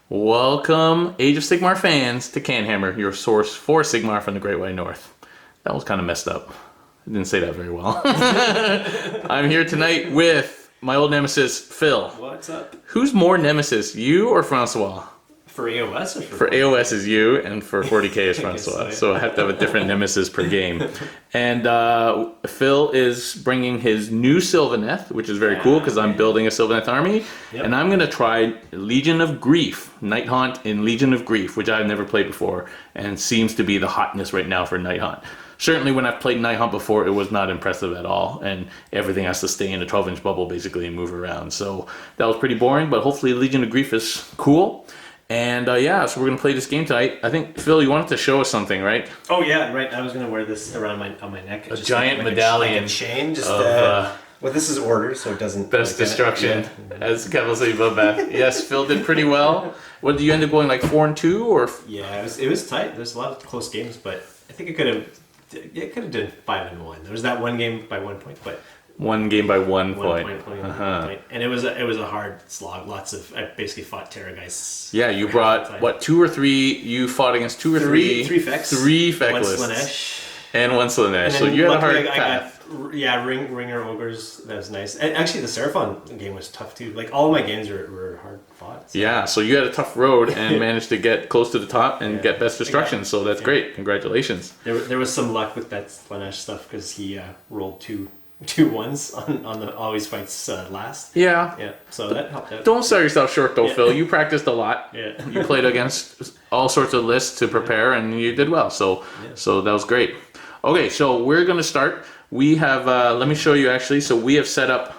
Welcome, Age of Sigmar fans, to CanHammer, your source for Sigmar from the Great White North. That was kind of messed up. I didn't say that very well. I'm here tonight with my old nemesis, Phil. What's up? Who's more nemesis, you or Francois? For AOS or for AOS is you, and for 40k is Francois. So I have to have a different nemesis per game. And Phil is bringing his new Sylvaneth, which is very cool because I'm building a Sylvaneth army. Yep. And I'm going to try Legion of Grief, Night Haunt in Legion of Grief, which I've never played before and seems to be the hotness right now for Night Haunt. Certainly when I've played Night Haunt before, it was not impressive at all, and everything has to stay in a 12-inch bubble basically and move around. So that was pretty boring, but hopefully Legion of Grief is cool. And yeah, so we're gonna play this game tonight. I think Phil, you wanted to show us something, right? Oh yeah, right. I was gonna wear this around on my neck. A giant medallion, like a chain. Just of, well, this is order, so it doesn't. Best destruction, as Kevin said about that. Yes, Phil did pretty well. What did you end up going, like 4-2 or? Yeah, it was tight. There's a lot of close games, but I think it could have done 5-1. There was that one game by 1 point, but. One game by 1 point. And it was a hard slog. I basically fought Terra guys. Yeah, you brought what, 2 or 3? You fought against 2 or 3? 3 Fecks. 3 Feckless. One Slanesh. And 1 Slanesh. So you had a hard path. Ringer Ogres. That was nice. And actually, the Seraphon game was tough too. Like all of my games were hard fought. So. Yeah, so you had a tough road and managed to get close to the top and get best destruction. So that's great. Congratulations. There was some luck with that Slanesh stuff because he rolled two ones on the always fights last. Yeah. So that helped out. Don't sell yourself short though, Phil. You practiced a lot. Yeah. You played against all sorts of lists to prepare, and you did well. So that was great. Okay, so we're gonna start. We have. Let me show you actually. So we have set up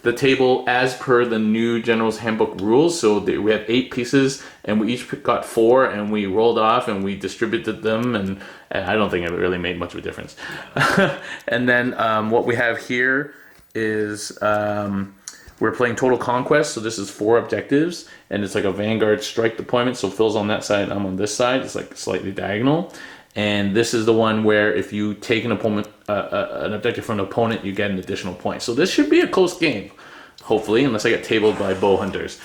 the table as per the new General's Handbook rules. So we have 8 pieces, and we each got 4, and we rolled off, and we distributed them, and I don't think it really made much of a difference. And then what we have here is we're playing Total Conquest, so this is 4 objectives, and it's like a Vanguard strike deployment, so Phil's on that side, I'm on this side, it's like slightly diagonal. And this is the one where if you take an objective from an opponent, you get an additional point. So this should be a close game, hopefully, unless I get tabled by bow hunters.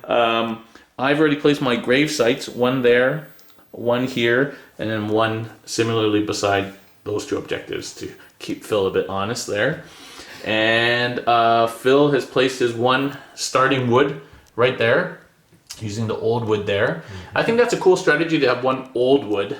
I've already placed my grave sites, 1 there, 1 here, and then 1 similarly beside those 2 objectives to keep Phil a bit honest there. And Phil has placed his 1 starting wood right there, using the old wood there. I think that's a cool strategy to have 1 old wood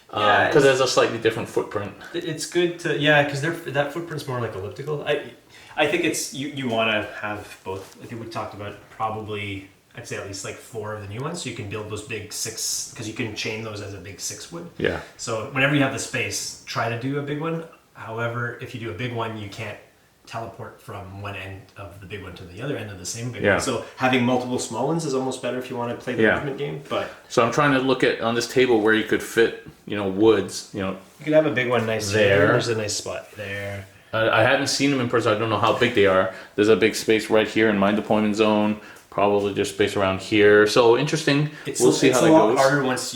because it has a slightly different footprint. It's good to because that footprint's more like elliptical. I think it's you want to have both. I think we talked about probably I'd say at least like 4 of the new ones, so you can build those big 6 because you can chain those as a big 6 wood. Yeah. So whenever you have the space, try to do a big one. However, if you do a big one, you can't teleport from one end of the big one to the other end of the same big one. So having multiple small ones is almost better if you want to play the movement game. But so I'm trying to look at on this table where you could fit, woods. You could have a big one nice there. There's a nice spot there. I haven't seen them in person. I don't know how big they are. There's a big space right here in my deployment zone. Probably just space around here. So interesting. We'll see how that goes. It's a lot harder once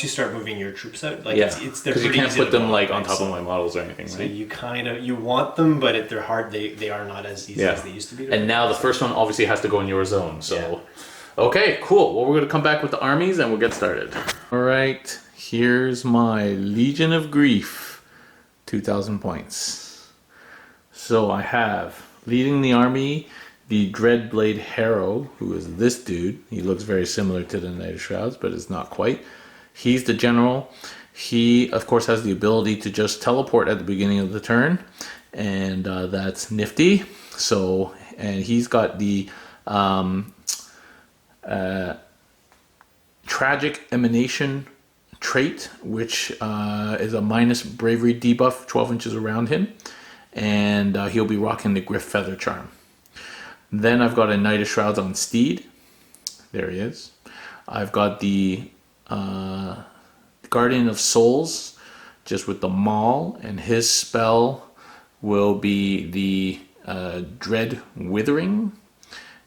you start moving your troops out. Like because you can't put them like on top of my models or anything. So right? you want them, but they're hard. They are not as easy as they used to be. And now the first one obviously has to go in your zone. So okay, cool. Well, we're gonna come back with the armies and we'll get started. All right, here's my Legion of Grief, 2,000 points. So I have leading the army the Dreadblade Harrow, who is this dude. He looks very similar to the Knight of Shrouds, but it's not quite. He's the general. He, of course, has the ability to just teleport at the beginning of the turn, and that's nifty. So, and he's got the Tragic Emanation trait, which is a minus bravery debuff 12 inches around him, and he'll be rocking the Griff Feather Charm. Then I've got a Knight of Shrouds on Steed. There he is. I've got the Guardian of Souls, just with the Maul, and his spell will be the Dread Withering.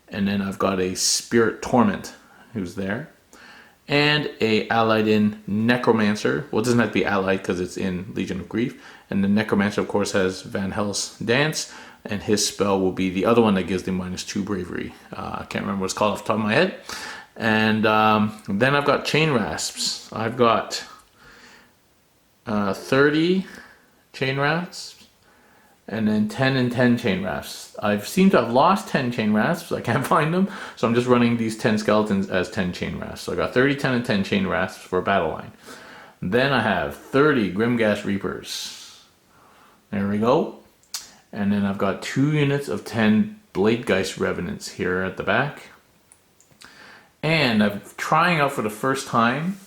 And then I've got a Spirit Torment, who's there. And a allied in Necromancer. Well, it doesn't have to be allied because it's in Legion of Grief. And the Necromancer, of course, has Van Hels's Dance. and his spell will be the other one that gives the -2 bravery. I can't remember what it's called off the top of my head. And then I've got chain rasps. I've got 30 chain rasps, and then 10 and 10 chain rasps. I've seemed to have lost 10 chain rasps. I can't find them, so I'm just running these 10 skeletons as 10 chain rasps. So I got 30, 10, and 10 chain rasps for a battle line. Then I have 30 Grimdark Reapers. There we go. And then I've got 2 units of 10 Bladegeist Revenants here at the back. And I'm trying out for the first time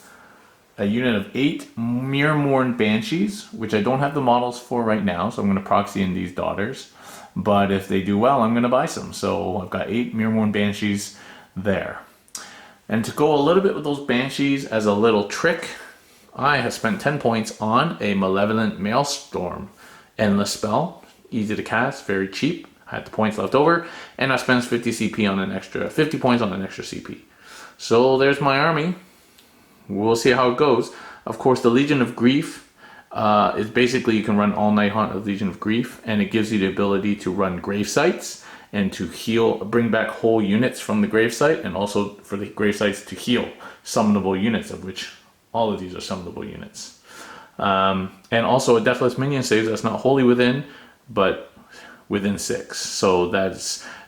a unit of 8 Mirrormorn Banshees, which I don't have the models for right now, so I'm going to proxy in these daughters. But if they do well, I'm going to buy some. So I've got 8 Mirrormorn Banshees there. And to go a little bit with those Banshees as a little trick, I have spent 10 points on a Malevolent Maelstrom Endless spell. Easy to cast, very cheap. I had the points left over, and I spent 50 CP on an extra 50 points on an extra CP. So there's my army. We'll see how it goes. Of course, the Legion of Grief is basically you can run all Night Haunt of Legion of Grief, and it gives you the ability to run grave sites and to heal, bring back whole units from the grave site, and also for the grave sites to heal summonable units, of which all of these are summonable units. And also a Deathless Minion saves that's not wholly within, but within 6. So that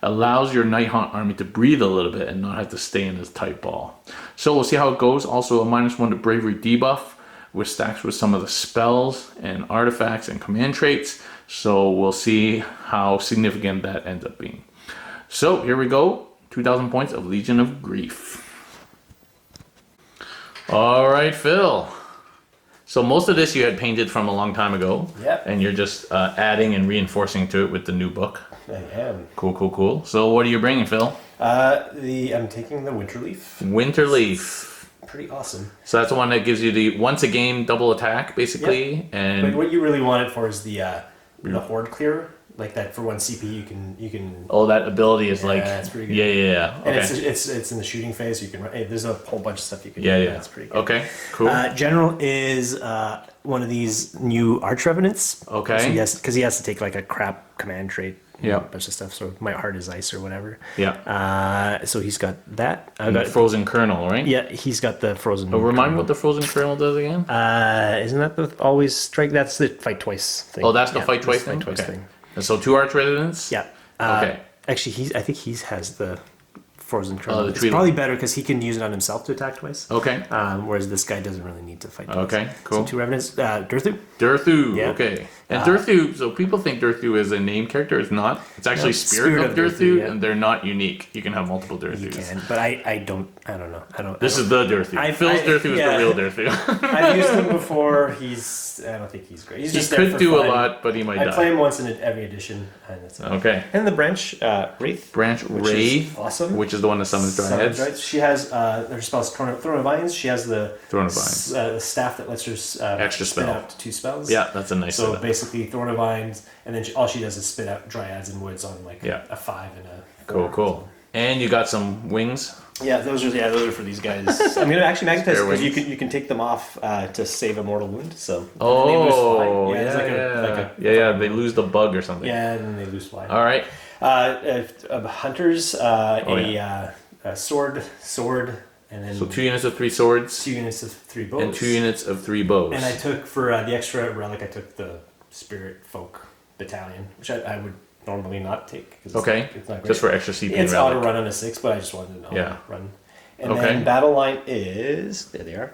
allows your Night Haunt army to breathe a little bit and not have to stay in this tight ball. So we'll see how it goes. Also a -1 to bravery debuff, which stacks with some of the spells and artifacts and command traits. So we'll see how significant that ends up being. So here we go. 2,000 points of Legion of Grief. All right, Phil. So most of this you had painted from a long time ago. Yep. And you're just adding and reinforcing to it with the new book. I am. Cool, cool, cool. So what are you bringing, Phil? I'm taking the Winterleaf. Winterleaf. Pretty awesome. So that's the one that gives you the once a game double attack, basically. Yep. And but what you really want it for is the Horde Clearer. Like that for 1 CP, you can. Oh, that ability is like. That's pretty good. Yeah. Okay. And it's in the shooting phase. So you can. Hey, there's a whole bunch of stuff you can. Yeah. That's pretty good. Okay. Cool. General is one of these new Arch Revenants. Okay. So because he has to take like a crap command trait. Yeah. A bunch of stuff. So my heart is ice or whatever. Yeah. So he's got that. I've got Frozen Kernel, right? Yeah, he's got the Frozen. Oh, remind me Kernel. what the Frozen Kernel does again? Isn't that the always strike? That's the fight twice thing. Oh, that's the fight twice thing. Fight twice okay. thing. And so 2 Arch Residents? Yeah. Okay. Actually, I think he has the Frozen Kernel. the It's Tweedle. probably better because he can use it on himself to attack twice. Okay. Whereas this guy doesn't really need to fight twice. Okay, cool. So 2 Revenants. Durthu. Durthu, Yeah. okay. And Durthu, so people think Durthu is a name character. It's not. It's actually Spirit of Durthu, yeah. and they're not unique. You can have multiple Durthus. You can, but I don't know. This is the Durthu. Phil's Durthu is the real Durthu. I've used him before. I don't think he's great. He's just he there could for do fun. a lot, but he might I die. play him once in every edition. And that's it. Okay. And the Branch Wraith. Branch which Wraith, is awesome. which is the one that summons dry Summons heads. Right. She has her spells Throne of Vines. She has the Throne of Vines. The staff that lets her Extra spin spell. out to 2 spells. Yeah, that's a nice So setup. basically Throne of Vines, and then all she does is spit out Dryads and Woods on like a 5 and a 4. Cool. And you got some wings. Yeah, those are for these guys. I'm gonna actually magnetize Spare because wings. you can take them off to save a mortal wound. So Oh, it's yeah. They lose the bug or something. Yeah, and then they lose fly. All right. Hunters, a sword, and then So 2 units of 3 swords 2 units of 3 bows, and 2 units of 3 bows. And I took for the extra relic, I took the Spirit Folk Battalion, which I would normally not take. Cause it's not great. Just for extra CP. It's relic. auto run on a 6, but I just wanted an auto run. And Okay. then battle line is there. They are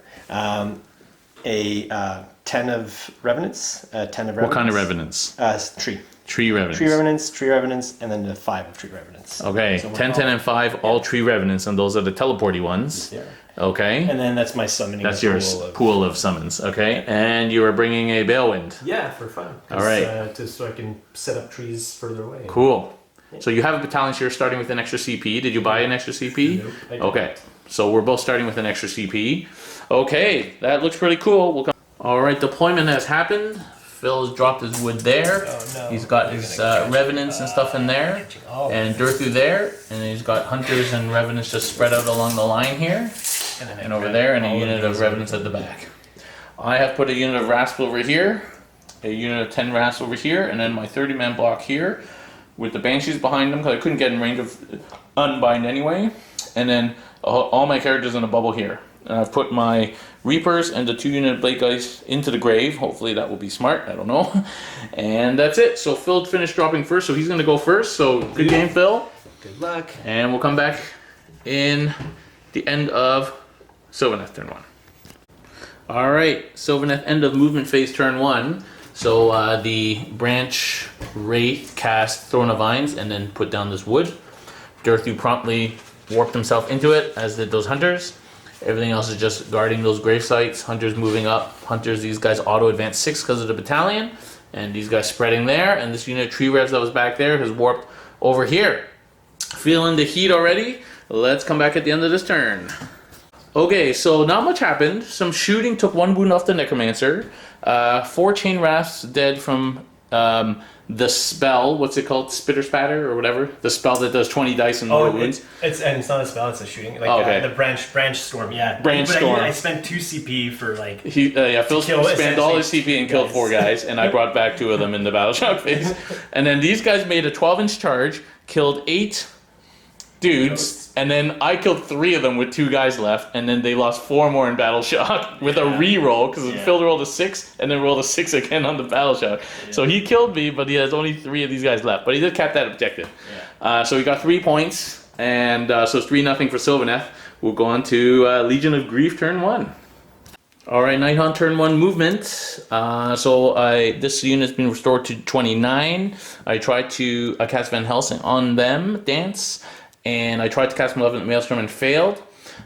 a 10 of Revenants, 10 of Revenants. What kind of Revenants? Tree. Tree Revenants. Tree Revenants, and then the 5 of Tree Revenants. Okay, So 10, 10, and 5, all Tree Revenants, and those are the teleporty ones. Yeah. Okay. And then that's my summoning. That's your pool of summons. Okay. And you are bringing a Balewind. Yeah, for fun. All right. So I can set up trees further away. Cool. So you have a battalion here starting with an extra CP. Did you buy an extra CP? Nope, I didn't. Okay. So we're both starting with an extra CP. Okay, that looks pretty cool. We'll come. All right, deployment has happened. Phil has dropped his wood there. Oh, no. He's got his revenants and stuff in there. And Durthu there. And he's got hunters and revenants just spread out along the line here. And over there, and a unit of revenants at the back. I have put a unit of rasp over here, a unit of 10 rasp over here, and then my 30-man block here with the Banshees behind them because I couldn't get in range of unbind anyway. And then all my characters in a bubble here. And I've put my Reapers and the 2-unit Blade Geist into the grave. Hopefully that will be smart. I don't know. And that's it. So Phil finished dropping first, so he's going to go first. So good game, Phil. Good luck. And we'll come back in the end of Sylvaneth turn 1. All right, Sylvaneth end of movement phase turn 1. So the branch Wraith cast Throne of Vines and then put down this wood. Durthu promptly warped himself into it, as did those hunters. Everything else is just guarding those grave sites. Hunters moving up. Hunters, these guys auto advance 6 because of the battalion. And these guys spreading there. And this unit Tree Revs that was back there has warped over here. Feeling the heat already? Let's come back at the end of this turn. Okay, so not much happened. Some shooting took 1 wound off the Necromancer. 4 Chain Rafts dead from the spell. What's it called? Spitter Spatter or whatever? The spell that does 20 dice and more wounds. It's not a spell, it's a shooting. Like okay. The branch storm, yeah. Branch storm. I spent 2 CP for like... Phil spent all his CP and killed 4 guys, and I brought back 2 of them in the Battle Shock phase. And then these guys made a 12-inch charge, killed 8 dudes, and then I killed 3 of them with 2 guys left, and then they lost 4 more in Battle Shock with a re-roll, because Phil rolled a 6, and then rolled a 6 again on the Battle Shock. Yeah. So he killed me, but he has only 3 of these guys left, but he did cap that objective. Yeah. So he got 3 points, and so it's 3-0 for Sylvaneth. We'll go on to Legion of Grief turn 1. Alright, Nighthaunt turn 1 movement. This unit's been restored to 29. I tried to cast Van Helsing on them, Dance. And I tried to cast Malevolent Maelstrom and failed.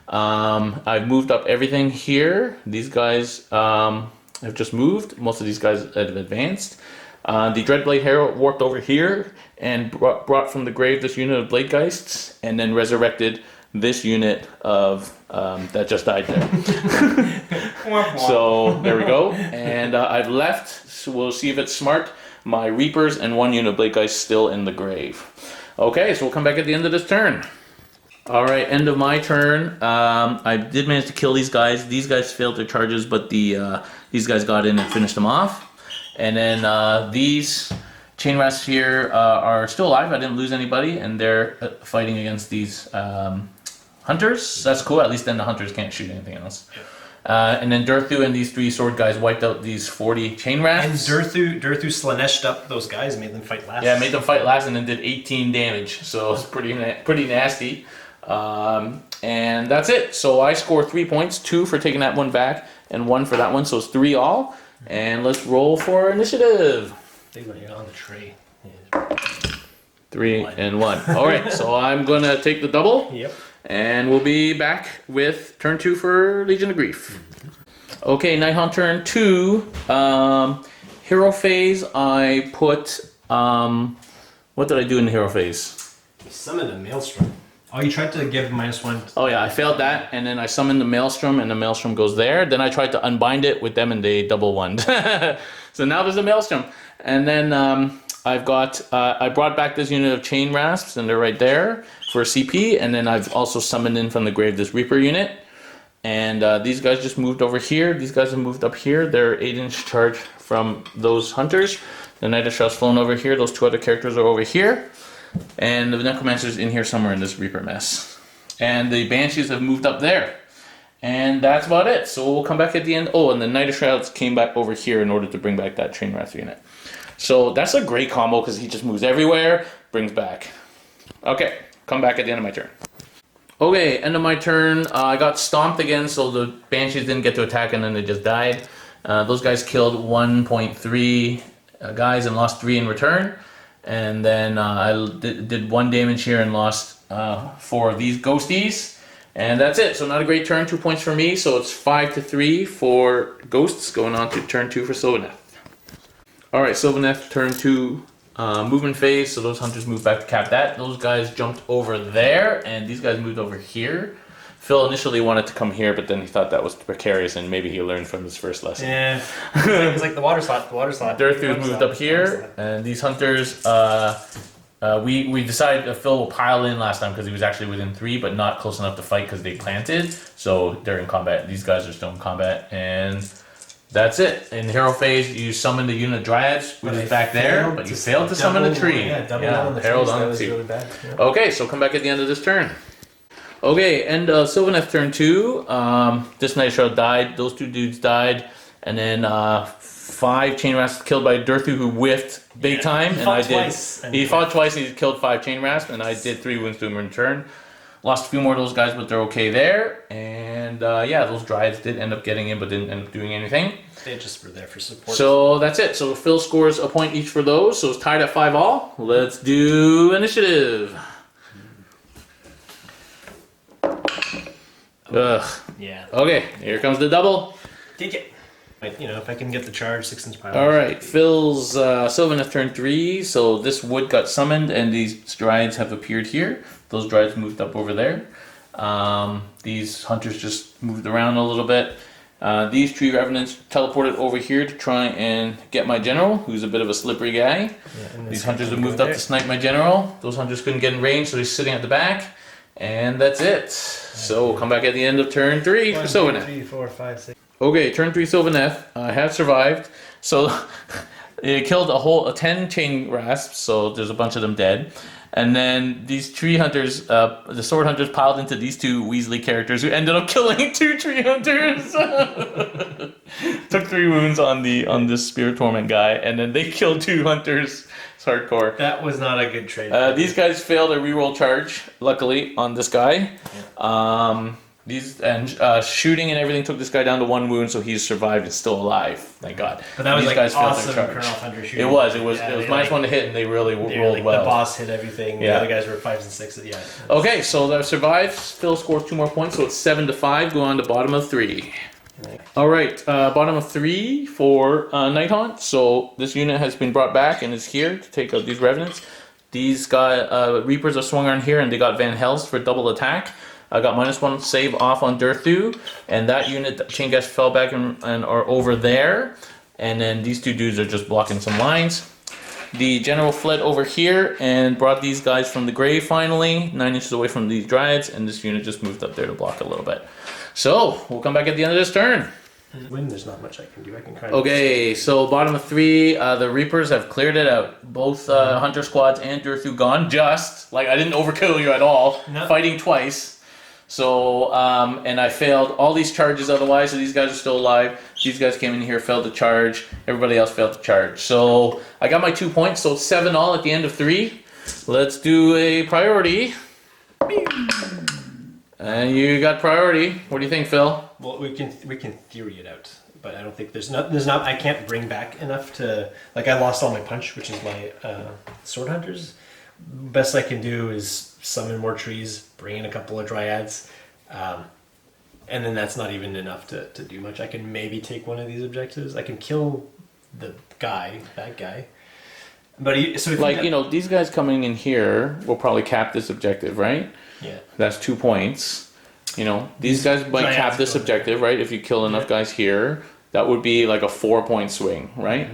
I've moved up everything here. These guys have just moved. Most of these guys have advanced. The Dreadblade Herald warped over here and brought from the grave this unit of Blade Geists, and then resurrected this unit of that just died there. So there we go. And I've left, so we'll see if it's smart, my Reapers and 1 unit of Blade Geist still in the grave. Okay, so we'll come back at the end of this turn. Alright, end of my turn. I did manage to kill these guys. These guys failed their charges, but these guys got in and finished them off. And then these Chain Rats here are still alive. I didn't lose anybody, and they're fighting against these hunters. That's cool, at least then the hunters can't shoot anything else. And then Durthu and these 3 sword guys wiped out these 40 Chain Rats. And Durthu Slaneshed up those guys, made them fight last. Yeah, made them fight last and then did 18 damage. So it's pretty nasty. And that's it. So I score 3 points, 2 for taking that one back, and 1 for that one. So it's 3 all. And let's roll for initiative. They were here on the tray. 3 and 1. All right, so I'm going to take the double. Yep. And we'll be back with turn 2 for Legion of Grief. Okay, Nighthaunt turn 2. Hero phase, I put... what did I do in the hero phase? You summoned a Maelstrom. Oh, you tried to give -1. Oh yeah, I failed that, and then I summoned the Maelstrom, and the Maelstrom goes there. Then I tried to unbind it with them, and they double won. So now there's a Maelstrom. And then I've got... I brought back this unit of Chain Rasps, and they're right there for CP, and then I've also summoned in from the grave this Reaper unit. And these guys just moved over here. These guys have moved up here. They're 8-inch charge from those hunters. The Knight of Shroud's flown over here. Those 2 other characters are over here. And the Necromancer's in here somewhere in this Reaper mess. And the Banshees have moved up there. And that's about it. So we'll come back at the end. Oh, and the Knight of Shrouds came back over here in order to bring back that Chain Wrath unit. So that's a great combo because he just moves everywhere, brings back. Okay, come back at the end of my turn. Okay, end of my turn. I got stomped again, so the Banshees didn't get to attack, and then they just died. Those guys killed 1.3 guys and lost 3 in return. And then I did 1 damage here and lost 4 of these ghosties. And that's it. So not a great turn. 2 points for me. So it's 5-3 for ghosts, going on to turn 2 for Sylvaneth. Alright, Sylvaneth, turn 2. Movement phase, so those hunters moved back to cap that. Those guys jumped over there, and these guys moved over here. Phil initially wanted to come here, but then he thought that was precarious, and maybe he learned from his first lesson. Yeah, it's like the water slot. Durthu moved up here, and these hunters, we decided Phil will pile in last time because he was actually within 3, but not close enough to fight because they planted. So they're in combat. These guys are still in combat, and That's it. In hero phase, you summon the unit Dryads, which is back there, but you failed to summon the tree. Yeah, double down on the Herald trees, on that the was tree. really bad. Yeah. Okay, so come back at the end of this turn. Okay, end of Sylvaneth turn 2. This Night Shroud died. Those 2 dudes died. And then 5 Chain Rasps killed by Durthu, who whiffed big time. He fought twice. He fought twice and he killed 5 Chain Rasps, and I did 3 wounds to him in return. Lost a few more of those guys, but they're okay there. And yeah, those Dryads did end up getting in, but didn't end up doing anything. They just were there for support. So that's it. So Phil scores a point each for those. So it's tied at 5 all. Let's do initiative. Ugh. Yeah. Okay, here comes the double. Take it. You know, if I can get the charge, 6-inch pile. All right, Phil's Sylvaneth turn 3. So this wood got summoned, and these Dryads have appeared here. Those Dryads moved up over there. These hunters just moved around a little bit. These tree revenants teleported over here to try and get my general, who's a bit of a slippery guy. Yeah, These hunters have moved up to snipe my general. Those hunters couldn't get in range, so he's sitting at the back. And that's it. So we'll come back at the end of turn 3 for Sylvaneth. 3, 4, 5, 6. Okay, turn 3 Sylvaneth. I have survived. So it killed a 10 chain rasps, so there's a bunch of them dead. And then these tree hunters, the sword hunters piled into these 2 Weasley characters who ended up killing 2 tree hunters. Took 3 wounds on this Spirit Torment guy, and then they killed 2 hunters. It's hardcore. That was not a good trade. These guys failed a reroll charge, luckily, on this guy. Yeah. Shooting and everything took this guy down to 1 wound, so he's survived and still alive. Thank God. But that was these like guys awesome failed their Colonel charge. Thunder shooting. It was -1 to hit, and they really rolled well. The boss hit everything. Yeah. The other guys were 5s and 6s. Yeah. Okay, so that survived. Phil scores 2 more points, so it's 7-5. Go on to bottom of 3. All right, bottom of 3 for Night Haunt. So this unit has been brought back and is here to take out these revenants. These Reapers are swung around here, and they got Van Hels for double attack. I got -1 save off on Durthu, and that unit, Chain Gas, fell back and are over there. And then these 2 dudes are just blocking some lines. The general fled over here and brought these guys from the grave finally, 9 inches away from these Dryads, and this unit just moved up there to block a little bit. So we'll come back at the end of this turn. When there's not much I can do, I can kind Okay, so bottom of 3, the Reapers have cleared it out. Both Hunter squads and Durthu gone. Just like I didn't overkill you at all, No. fighting twice. So and I failed all these charges otherwise. So these guys are still alive. These guys came in here, failed to charge. Everybody else failed to charge. So I got my 2 points. So 7 all at the end of 3. Let's do a priority. And you got priority. What do you think, Phil? Well, we can theory it out, but I don't think there's not. I can't bring back enough to like. I lost all my punch, which is my sword hunters. Best I can do is summon more trees, bring in a couple of Dryads, and then that's not even enough to do much. I can maybe take one of these objectives. I can kill the bad guy. But so if Like, these guys coming in here will probably cap this objective, right? Yeah. That's 2 points. These guys might Dryads cap this go there. objective, right? If you kill enough guys here, that would be like a 4-point swing, right?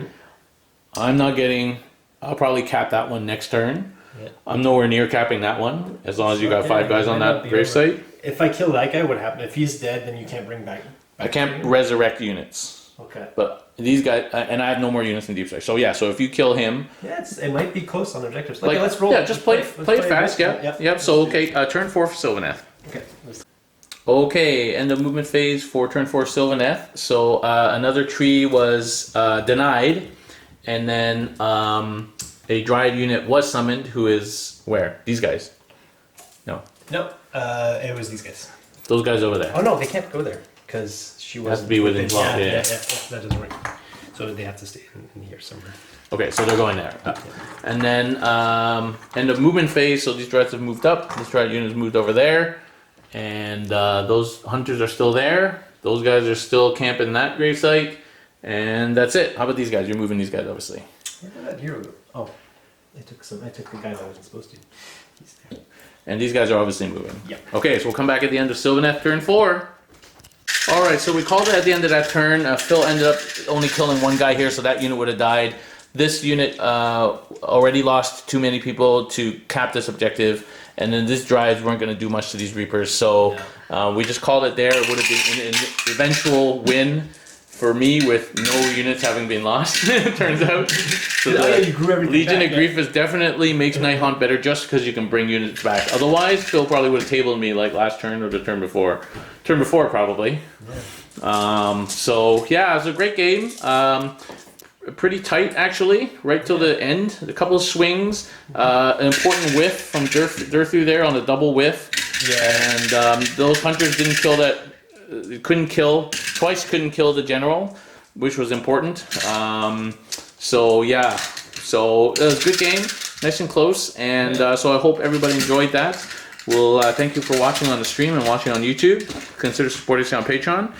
Mm-hmm. I'll probably cap that one next turn. Yeah. I'm nowhere near capping that one, as long as you got 5 guys on that gravesite. If I kill that guy, what happens? If he's dead, then you can't bring back. I can't resurrect units. Okay. But these guys, and I have no more units in deep strike. So yeah, so if you kill him, Yeah, it might be close on objectives. Okay, let's roll. Yeah, just play it fast. risk. Yeah, yep. So okay, turn 4 for Sylvaneth. Okay. Okay, end of movement phase for turn 4 Sylvaneth. So another tree was denied, and then a Dryad unit was summoned. Who is where? These guys? No, No, it was these guys. those guys over there. Oh no, they can't go there because she was. Has to be within 12, yeah. That doesn't work. So they have to stay in here somewhere. Okay, so they're going there. And then end of movement phase. So these Dryads have moved up. This Dryad unit has moved over there, and those hunters are still there. Those guys are still camping that gravesite, and that's it. How about these guys? You're moving these guys, obviously. Here we go. Oh, I took the guy that I wasn't supposed to. He's there. And these guys are obviously moving. Yep. Okay, so we'll come back at the end of Sylvaneth turn 4. All right, so we called it at the end of that turn. Phil ended up only killing 1 guy here, so that unit would have died. This unit already lost too many people to cap this objective, and then these Dryads weren't going to do much to these Reapers, so we just called it there. It would have been an eventual win for me with no units having been lost, it turns out. So You grew everything Legion back, of Grief is definitely makes Night Haunt better just because you can bring units back. Otherwise, Phil probably would have tabled me like last turn or the turn before. Turn before, probably. Yeah. So, yeah, it was a great game. Pretty tight, actually, right till the end. A couple of swings. An important whiff from Durthu there on the double whiff. Yeah. And those hunters didn't kill that. Couldn't kill the general, which was important. So yeah, so it was a good game, nice and close, and so I hope everybody enjoyed that. Well, thank you for watching on the stream and watching on YouTube. Consider supporting us on Patreon.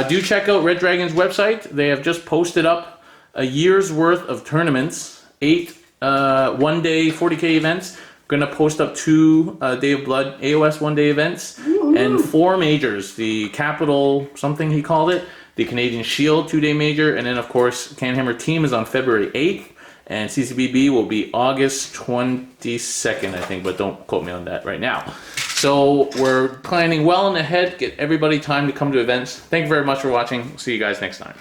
Do check out Red Dragon's website. They have just posted up a year's worth of tournaments, 8 one-day 40K events. Gonna post up 2 Day of Blood AOS one-day events. Woo-hoo. And 4 majors. The Capital something he called it, the Canadian Shield 2-day major, and then of course CanHammer Team is on February 8th, and CCBB will be August 22nd, I think, but don't quote me on that right now. So we're planning well in ahead. Get everybody time to come to events. Thank you very much for watching. See you guys next time.